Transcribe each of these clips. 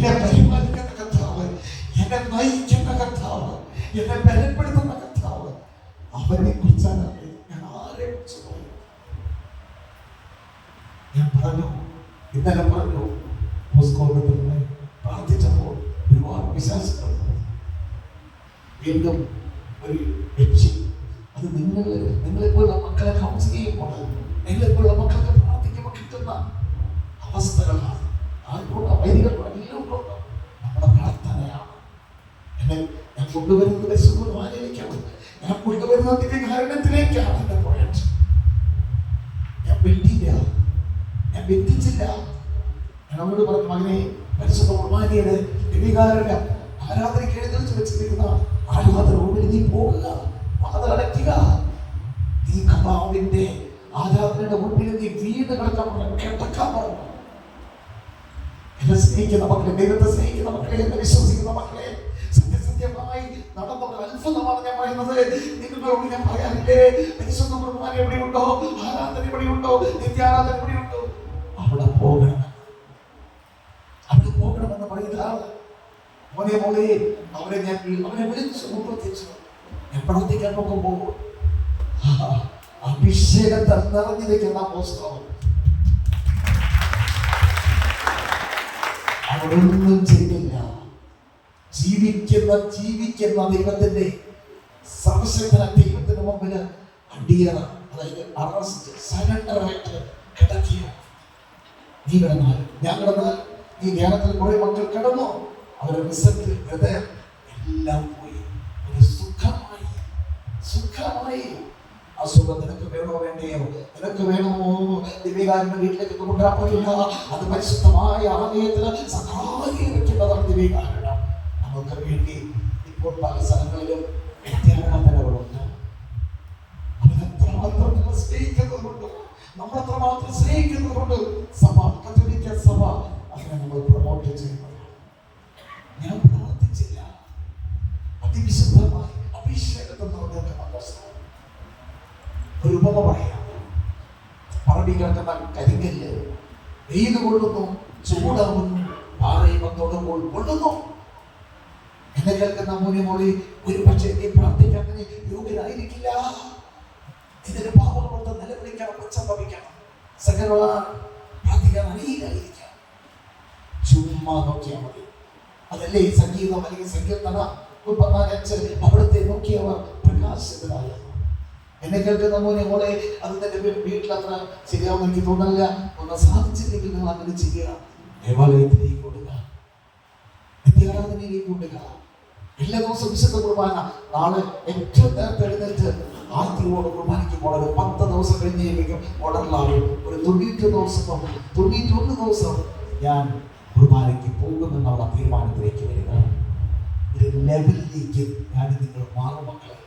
എന്നെ പരിപാലിക്കുന്ന കർത്താവ്, എന്നെ നയിക്കുന്ന കർത്താവ്, എന്നെ ബലപ്പെടുത്തുന്ന കർത്താവ്, അവനെ കുറിച്ചാണ് ഞാൻ ആരെ കുറിച്ച് പറയും. ഞാൻ പറഞ്ഞു, ഇന്നലെ പറഞ്ഞു, പോസ്കോളത്തിൽ പ്രാർത്ഥിച്ചപ്പോൾ ഒരുപാട് വിശ്വാസങ്ങൾ വീണ്ടും ഒരു ലക്ഷ്യം. അത് നിങ്ങളെപ്പോലുള്ള മക്കളെ കൗൺസിൽ ചെയ്യുമ്പോൾ, നിങ്ങളെപ്പോലുള്ള മക്കൾക്ക് പ്രാർത്ഥിക്കുമ്പോൾ കിട്ടുന്ന അവസ്ഥകളാണ്. ആർക്കുണ്ടോ, വൈദികർക്കുണ്ടോ, എല്ലാവർക്കും നമ്മുടെ പ്രാർത്ഥനയാണ്. എന്നെ ഞാൻ കൊണ്ടുവരുന്നത് പരിശുദ്ധമായിരിക്കണം, ഞാൻ കൊണ്ടുവരുന്നത് ദിവ്യകാരുണ്യത്തിലേക്കാണ്. എൻ്റെ പോയിന്റ് ഞാൻ വെട്ടിയില്ല, ഞാൻ വെട്ടിച്ചില്ല. ഞാൻ അവരോട് പറഞ്ഞു, മകനെ, പരിശുദ്ധ കുർബാനയുടെ ദിവ്യകാരുണ്യ ആരാധനയ്ക്ക് എഴുന്നേൽച്ച് വെച്ചിരിക്കുന്ന ആരാധന റൂമിൽ നീ പോകുക, വാതിലടയ്ക്കുക. നീ കർത്താവിന്റെ ആരാധനയുടെ മുൻപിൽ നീ വീട് കിടക്കാൻ പറഞ്ഞു. എന്നെ സ്നേഹിക്കുന്ന മക്കളെ, ദൈവത്തെ സ്നേഹിക്കുന്ന മക്കളെ, എന്നെ വിശ്വസിക്കുന്ന മക്കളെ, സത്യസത്യമായി നടന്ന അത്ഭുതമാണ് ഞാൻ പറയുന്നത്. നിങ്ങളോട് ഞാൻ പറയാറില്ലേ, പരിശുദ്ധ കുർബാന എവിടെയുണ്ടോ, ആരാധന എവിടെയുണ്ടോ, നിത്യാരാധന എവിടെയുണ്ടോ, അവിടെ പോകണം, അവിടെ പോകണമെന്ന് പറയുന്നതാണ്. മോനെ മോളെ, അവരെ വിളിച്ചു മുമ്പെത്തിച്ചു. ഞാൻ പ്രാർത്ഥിക്കാൻ നോക്കുമ്പോൾ അഭിഷേകത്തെ നിറഞ്ഞിരിക്കുന്ന പുസ്തകം അവരൊന്നും ചെയ്തില്ല. ജീവിക്കുന്ന ദൈവത്തിന്റെ സർവശക്തനായ ദൈവത്തിന് മുമ്പിൽ അടിയറ, അതായത് അറസ്റ്റ്, സറണ്ടറായിട്ട് കിടക്കിയ. നീ കിടന്നാൽ, ഞാൻ കിടന്നാൽ, ഈ ധ്യാനത്തിൽ കുറെ മക്കൾ കിടന്നു, അവരുടെ റിസൾട്ട് ഹൃദയം എല്ലാം പോയി. ഒരു സുഖമായി അസുഖം നിനക്ക് വേണോ വേണ്ടയോ, നിനക്ക് വേണമോ, ദിവ്യകാരുണ്യ വീട്ടിലേക്ക് കൊണ്ടുവരാൻ പറ്റില്ല. അത് പരിശുദ്ധമായ ആലയത്തിൽ സഹായി വെക്കേണ്ടതാണ് ദിവ്യകാരുണ്യം. നമുക്ക് വേണ്ടി ഇപ്പോൾ പല സ്ഥലങ്ങളിലും നിത്യാരാധനകളുണ്ട്. അവരെത്രമാത്രം സ്നേഹിക്കുന്നതുകൊണ്ട്, നമ്മളെത്രമാത്രം സ്നേഹിക്കുന്നതുകൊണ്ട് സഭ, കത്തോലിക്ക സഭ അങ്ങനെ നമ്മൾ പ്രൊമോട്ട് ചെയ്യുന്നത്. ഞാൻ പ്രാർത്ഥിച്ചില്ല, അതിവിശുദ്ധമായി അഭിഷേകത്തിനോടൊക്കെ ഒരു ഉപമ പറയാം. പറമ്പി കിടക്കുന്ന കരിങ്കല്ല് വെയിൽ കൊള്ളുന്നു, ചൂടാവുന്നു, പാറയും തൊടുമ്പോൾ കൊള്ളുന്നു. എന്നെ കേൾക്കുന്ന മോനെ മോളി, ഒരു പക്ഷേ നീ പ്രാർത്ഥിക്കാൻ യോഗ്യനായിരിക്കില്ല. ഇതിന് പാപങ്ങളോട് നിലവിളിക്കണം, പശ്ചാത്തപിക്കണം, സകല പ്രാർത്ഥിക്കാൻ അനീകായിരിക്കാം. ചുമ്മാ നോക്കിയാൽ മതി. അതല്ലേ ഈ സംഗീതം അല്ലെങ്കിൽ സങ്കീർത്തന 34:5 അവിടുത്തെ നോക്കിയവർ പ്രകാശിതരായ. എന്നെ കേൾക്കുന്ന മോനെ മോളെ, അത് തന്റെ വീട്ടിൽ അത്ര ശരിയാവുന്ന എനിക്ക് തോന്നില്ല. ഒന്ന് സാധിച്ചില്ലെങ്കിൽ നിങ്ങൾ അങ്ങനെ ചെയ്യുക. ദേവാലയത്തിലേക്ക് കൊടുക്കുക, നിത്യാരാധനയിലേക്ക് കൊടുക്കുക. എല്ലാ ദിവസവും വിശുദ്ധ കുർബാന. നാളെ ഏറ്റവും നേരത്തെ എഴുന്നേറ്റ് ആർത്തിയോട് കുർബാനയ്ക്ക് പോകണം. 10 ദിവസം കഴിഞ്ഞേക്കും ഓർഡറിലാവും. ഒരു 91 ദിവസം ഞാൻ കുർബാനയ്ക്ക് പോകുമെന്നുള്ള തീരുമാനത്തിലേക്ക് വരിക. ഒരു ലെവലിലേക്ക് ഞാൻ നിങ്ങൾ മാറും മക്കളെ.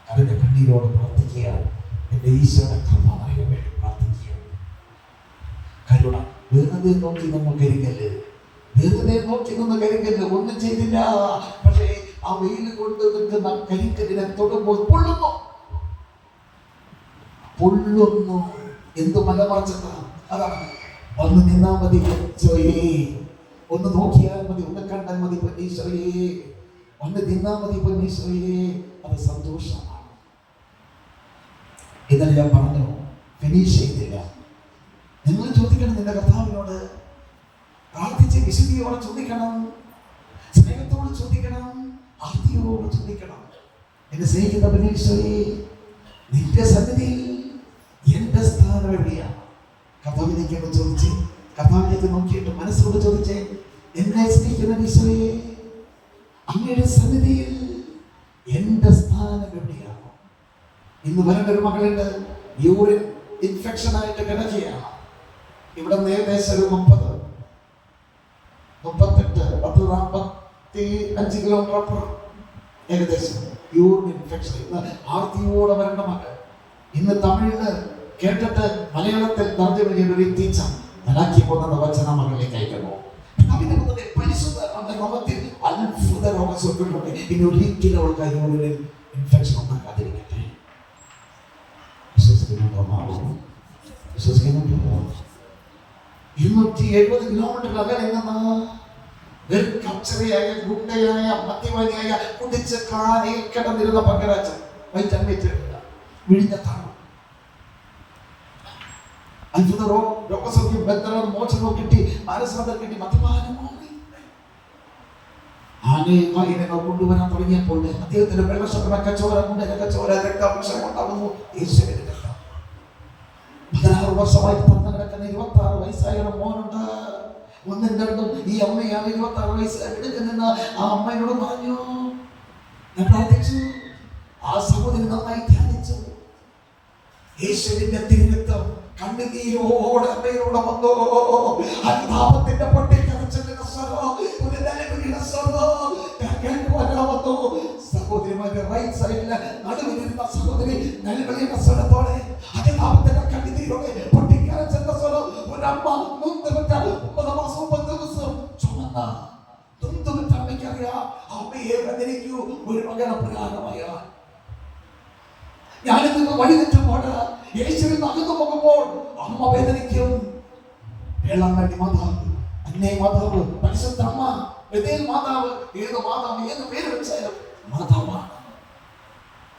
കരഞ്ഞ കണ്ണീരോട് പ്രാർത്ഥിക്കുക. എൻ്റെ ഈശോയുടെ കൃപയെ വേണ്ടി പ്രാർത്ഥിക്കുക. കരുണ. വെറുതെ നോക്കി നമ്മൾ കരിങ്കല്ല്, വെറുതെ നോക്കി നിന്ന് കരിങ്കല്ല് ഒന്നും ചെയ്തില്ല. പക്ഷേ ആ വെയിൽ കൊണ്ട് നിൽക്കുന്ന കരിങ്കല്ലിനെ തൊടുമ്പോൾ പൊള്ളുന്നു. എന്ത് മലമറച്ചെന്ന അതാണ്. ഒന്ന് നിന്നാ മതി ഈശോയേ, ഒന്ന് നോക്കിയാൽ മതി, ഒന്ന് കണ്ടാൽ മതി ഈശോയേ, ഒന്ന് നിന്നാ മതി ഈശോയേ. അത് സന്തോഷമാണ്. ഇന്നലെ ഞാൻ പറഞ്ഞു, ഫിനിഷ് ചെയ്തില്ല. നിങ്ങൾ ചോദിക്കണം, നിന്റെ കർത്താവിനോട് പ്രാർത്ഥിച്ച് വിശുദ്ധിയോടെ ചോദിക്കണം, സ്നേഹത്തോട് ചോദിക്കണം, ആർത്തിയോട് ചോദിക്കണം. എന്നെ സ്നേഹിക്കുന്ന ഈശോയേ, നിന്റെ സന്നിധിയിൽ എന്റെ സ്ഥാനം എവിടെയാണ്? കർത്താവിലേക്ക് ചോദിച്ച്, കർത്താവിലേക്ക് നോക്കിയിട്ട് മനസ്സോട് ചോദിച്ചേ, എന്നെ സ്നേഹിക്കുന്ന ഈശോയേ, അങ്ങയുടെ സന്നിധിയിൽ എന്റെ സ്ഥാനം എവിടെയാണ്? ഇന്ന് വരേണ്ട ഒരു മകളുണ്ട്, യൂറിൻ ഇൻഫെക്ഷൻ ആയിട്ട് കിടക്കുകയാണ്. ഇവിടെ ഏകദേശം ഒരു 30, 38, 45 കിലോമീറ്റർ അപ്പുറം ഏകദേശം യൂറിൻ ഇൻഫെക്ഷൻ. ഇന്ന് ആർത്തിയോടെ വരേണ്ട മകൾ. ഇന്ന് തമിഴില് കേട്ടിട്ട് മലയാളത്തിൽ തർജ്ജമ ചെയ്ത ഒരു ടീച്ച നലാക്കി പോകുന്ന വചന മകളിലേക്ക് അയക്കുന്നു. അത്ഭുത രോഗസുഖങ്ങളുണ്ട്. ഇനി ഒരിക്കലും അവൾക്ക് യൂറിൻ ഇൻഫെക്ഷൻ ഉണ്ടാക്കാതിരിക്കട്ടെ. വിശ്വസിക്കുന്നുണ്ടോ? 270 കിലോമീറ്റർ അകലെ നിന്ന് കച്ചറയായ ഗുണ്ടയായ മദ്യപാനിയായ കുടിച്ച് കാനയിൽ കിടന്നിരുന്ന പങ്കരാജൻ വൈറ്റമില്ല വിഴിഞ്ഞത്താണ്. അത്ഭുതമോ രോഗസൗഖ്യം ബന്ധനോ മോചനമോ കിട്ടി, മാനസാന്തരം കിട്ടി, മദ്യപാനം മാറി. ആനയെ കൊണ്ടുവരാൻ തുടങ്ങിയപ്പോൾ അദ്ദേഹത്തിന്റെ വെള്ളശോധന കച്ചവടം കൊണ്ട് കച്ചവട രക്താംശം ഉണ്ടാകുന്നു. യേശുവിന്റെ രക്തം 16 വർഷമായി തന്നു കിടക്കുന്ന 26 വയസ്സായ മോനുണ്ട്. ഒന്നും രണ്ടും ഈ അമ്മയാണ് 26 വയസ്സായി എടുക്കുന്ന ആ അമ്മയോട് പറഞ്ഞു, ഞാൻ പ്രാർത്ഥിച്ചു. ആ സഹോദരി നന്നായി ധ്യാനിച്ചു. യേശുവിന്റെ തിരുരക്തം കണ്ണുനീരോടെ അമ്മയിലൂടെ വന്നോ. അനുതാപത്തിന്റെ പൊട്ടിക്കരച്ചതിന്റെ സ്വരം, ഒരു നിലവിളിയുടെ സ്വരം വന്നോ. സഹോദരിമാരുടെ റൈറ്റ് സൈഡില് നടുവിലിരുന്ന സഹോദരി നിലവിളിയുടെ സ്വരത്തോടെ അനുതാപത്തിന്റെ കണ്ണുനീരോടെ പൊട്ടിക്കരച്ചതിന്റെ സ്വരം. ഒരമ്മ 9 മാസം 10 ദിവസം ചുമന്ന അമ്മയ്ക്കറിയാം അമ്മയെ വേദനിക്കൂ ഒരു മകന പ്രകാരമായ. ഞാനിന്ന് വഴി തെറ്റുമ്പോൾ യേശുവിൽ നടന്നു പോകുമ്പോൾ അമ്മ വേദനിക്കും. വേളാങ്കണ്ണി മാതാവ്, അന്നേ മാതാവ്, പരിശുദ്ധ അമ്മ, ബഥേൽ മാതാവ്, ഏത് മാതാവ് ഏത് പേര് വെച്ചാലും മാതാവാണ്.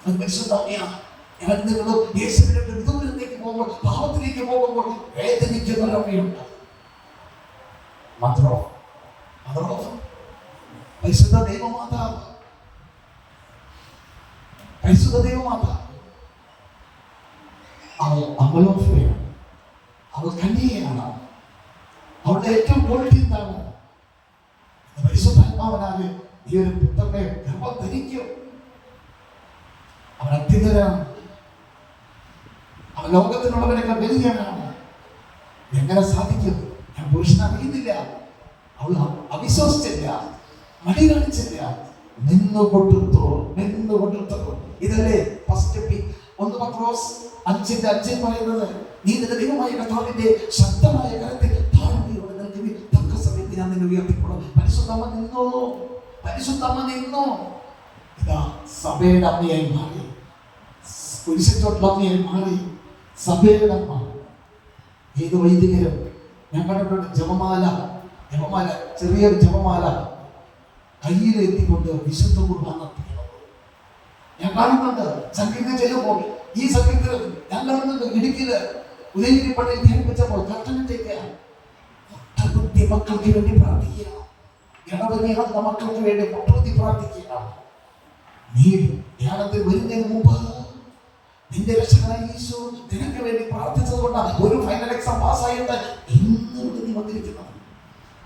അത് പരിശുദ്ധ അമ്മയാണ്. ഞാൻ നിങ്ങളും യേശുവിന്റെ വിദൂരത്തേക്ക് പോകുമ്പോൾ, പാപത്തിലേക്ക് പോകുമ്പോൾ വേദനിക്കുന്ന ഒരമ്മയുണ്ട്. മാത്രോ പരിശുദ്ധ ദൈവമാതാവ്, പരിശുദ്ധ ദൈവമാതാവ് അവൾ അമലോഫയാണ്, അവൾ കന്യകയാണ്. അവളുടെ ഏറ്റവും ക്വാളിറ്റി എന്താണ്? പരിശുദ്ധാത്മാവനാല് ഈ ഒരു പുത്രനെ ഗർഭം ധരിക്കും. അവൻ അത്യുന്നതനാണ്, അവൻ ലോകത്തിനുള്ളവനൊക്കെ വലിയവനാണ്. എങ്ങനെ സാധിക്കും? ഞാൻ പുരുഷനെ അറിയുന്നില്ല. അവൾ അവിശ്വസിച്ചില്ല, മടി കാണിച്ചില്ല, നിന്നുകൊടുത്തു. ഇതല്ലേ ഫസ്റ്റ് 1 പത്രോസ് 5:5 പറയുന്നത്, നീ നിന്റെ ദൈവമായ കർത്താവിന്റെ ശക്തമായ കരത്തിൽ താഴ്മയോടെ നിൽക്കുകയും തക്ക സമയത്ത് ഞാൻ നിന്നെ ഉയർത്തിക്കൊള്ളും. പരിശുദ്ധമ്മ നിന്നോ. ഇതാ സഭയുടെ അമ്മയായി മാറി, കുരിശിലുള്ള അമ്മയായി മാറി, സഭയുടെ അമ്മ. ഏത് വൈദികരും ഞാൻ കണ്ടിട്ടുണ്ട് ജപമാല, ചെറിയൊരു ജപമാല കയ്യിലെത്തിക്കൊണ്ട് വിശുദ്ധ കുർബാന ഞാൻ കാണുന്നുണ്ട്. സംഗീതം ചെല്ലുമ്പോൾ ഈ സംഗീതം ഞാൻ കാണുന്നുണ്ട്. ഇടുക്കിയില് ഉദയഗിരിപ്പള്ളിയിൽ ധ്യാനിപ്പിച്ചപ്പോൾ കർട്ടനിട്ടേക്ക് മുട്ടകുത്തി മക്കൾക്ക് വേണ്ടി പ്രാർത്ഥിക്കുക, ഇടവകീറുന്ന മക്കൾക്ക് വേണ്ടി മുട്ടകുത്തി പ്രാർത്ഥിക്കുക. നീ ധ്യാനത്തിൽ വരുന്നതിന് മുമ്പ് നിന്റെ രക്ഷകനായ യേശു നിനക്ക് വേണ്ടി പ്രാർത്ഥിച്ചത് കൊണ്ടാണ് ഒരു ഫൈനൽ എക്സാം പാസ്സായിട്ട് ഇന്ന് നീ വന്നിരിക്കുന്നത്.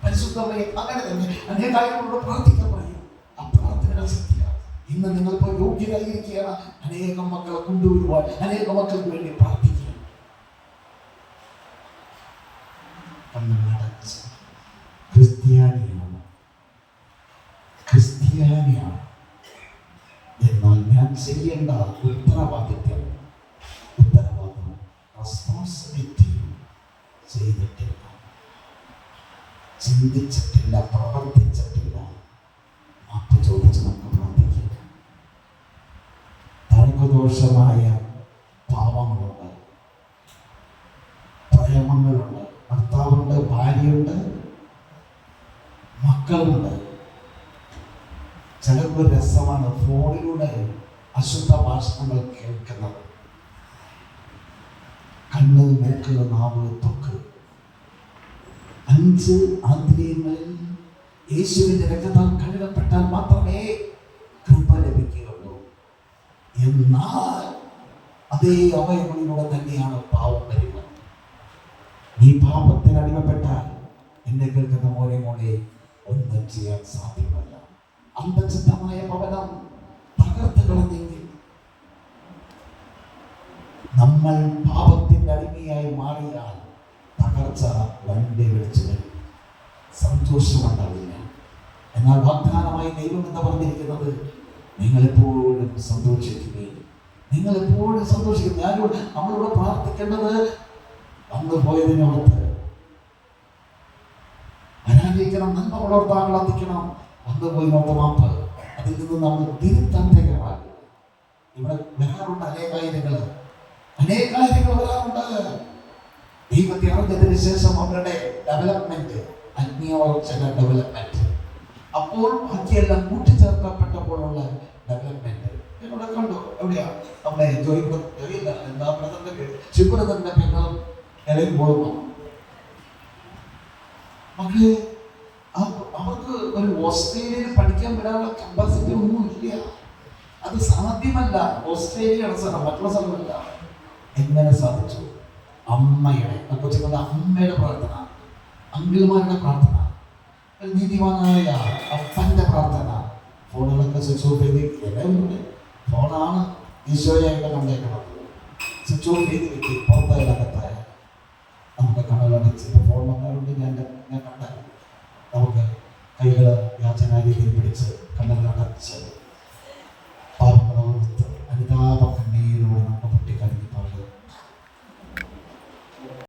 പരിശുദ്ധമേ അങ്ങനെ തന്നെ അനേക കാര്യങ്ങളോട് പ്രാർത്ഥിക്കാൻ പറയും. ആ പ്രാർത്ഥനയുടെ ശക്തിയാണ്. ഇന്ന് നിങ്ങളിപ്പോൾ യോഗ്യരായിരിക്കുകയാണ് അനേകം മക്കളെ കൊണ്ടുവരുവാൻ, അനേകം മക്കൾക്ക് വേണ്ടി പ്രാർത്ഥിക്കുക. ക്രിസ്ത്യാനിയാണ് എന്നാൽ ഞാൻ ചെയ്യേണ്ട ഉത്തരവാദിത്വം റെസ്പോൺസിബിലിറ്റി ചെയ്തിട്ടില്ല, ചിന്തിച്ചിട്ടില്ല, പ്രവർത്തിച്ചിട്ടില്ല. മാപ്പ് ചോദിച്ച് നമുക്ക് പ്രാർത്ഥിക്കാം. തർക്കദോഷമായ പാവങ്ങളുണ്ട്, പ്രേമങ്ങളുണ്ട്, ഭർത്താവുണ്ട്, ഭാര്യയുണ്ട്, മക്കളുണ്ട്. ചിലർക്ക് രസമാണ് ഫോണിലൂടെ അശുദ്ധ ഭാഷണങ്ങൾ കേൾക്കുന്നത്. കണ്ണ്, മൂക്ക്, നാവ്, ത്വക്ക് 5 ആന്തരികങ്ങളിൽ യേശുവിന്റെ രക്തത്താൽ കഴുകപ്പെട്ടാൽ മാത്രമേ കൃപ ലഭിക്കുകയുള്ളൂ. എന്നാൽ അതേ അവയവങ്ങളിലൂടെ തന്നെയാണ് പാപം വരുന്നത്. നീ പാപത്തിന് അടിമപ്പെട്ടാൽ എന്നെ കേൾക്കുന്ന മോനെ ഒന്നും ചെയ്യാൻ സാധ്യമല്ല. അന്തചിത്തമായ ഭവനം തകർത്ത് കളഞ്ഞെങ്കിൽ നമ്മൾ പാപത്തിന്റെ അടിമയായി മാറിയാൽ തകർച്ച വണ്ടി വിളിച്ചു വരും, സന്തോഷമുണ്ടാവില്ല. എന്നാൽ വാഗ്ദാനമായി ദൈവം എന്ന് പറഞ്ഞിരിക്കുന്നത് നിങ്ങളെപ്പോഴും സന്തോഷിക്കുകയും നമ്മളിവിടെ പ്രാർത്ഥിക്കേണ്ടത് വന്നു പോയതിനോർത്ത് അനാഗ്രഹിക്കണം, നന്മ വളർത്താൻ വളർത്തിക്കണം. വന്നു പോയതിനോർത്ത് മാപ്പ്, അതിൽ നിന്ന് നമ്മൾ തിരുത്താൻ തയ്യാറാകും. ഇവിടെ വരാറുണ്ട് അനേകാര്യങ്ങൾ വരാറുണ്ട്. ദൈവത്തെ അറിഞ്ഞതിന് ശേഷം അവരുടെ ഡെവലപ്മെന്റ്, അന്യോർച്ചന ഡെവലപ്മെന്റ്, അപ്പോൾ ബാക്കിയെല്ലാം കൂട്ടിച്ചേർക്കപ്പെട്ടപ്പോഴുള്ള ഡെവലപ്മെന്റ് ഇവിടെ കണ്ടു. എവിടെയാ നമ്മുടെ ജോയില്ല എന്താ ബ്രദറിന്റെ പേര്, ശിവബ്രദറിന്റെ പെങ്ങളും ഇളയും പോകുന്നു. മക്കളെ അവർക്ക് ഒരു ഓസ്ട്രേലിയയിൽ പഠിക്കാൻ വിടാനുള്ള കപ്പാസിറ്റി ഒന്നും ഇല്ല. അത് സാധ്യമല്ല. ഓസ്ട്രേലിയയുടെ സ്ഥലം, മറ്റുള്ള സ്ഥലമല്ല. എങ്ങനെ സാധിച്ചു? അമ്മയുടെ കൊച്ചുങ്ങളുടെ അമ്മയുടെ പ്രാർത്ഥന, അങ്കിൾമാരുടെ പ്രാർത്ഥന, നീതിമാനായ അപ്പൻ്റെ പ്രാർത്ഥന. ഫോണുകളൊക്കെ സ്വിച്ച് ഓഫ് ചെയ്ത് എല്ലാവരും ഫോണാണ് ഈശോയായിട്ട് കണ്ടേക്കുന്നത്. സ്വിച്ച് ഓഫ് ചെയ്ത് വെച്ച് പുറത്തായാലകത്തായ നമുക്ക് കണ്ണുകളടച്ച് ഫോൺ വന്നവരുണ്ട്. ഞാൻ കണ്ടാൽ നമുക്ക് കൈകൾ യാചനാ രീതിയിൽ പിടിച്ച് കണ്ണുകളടച്ച്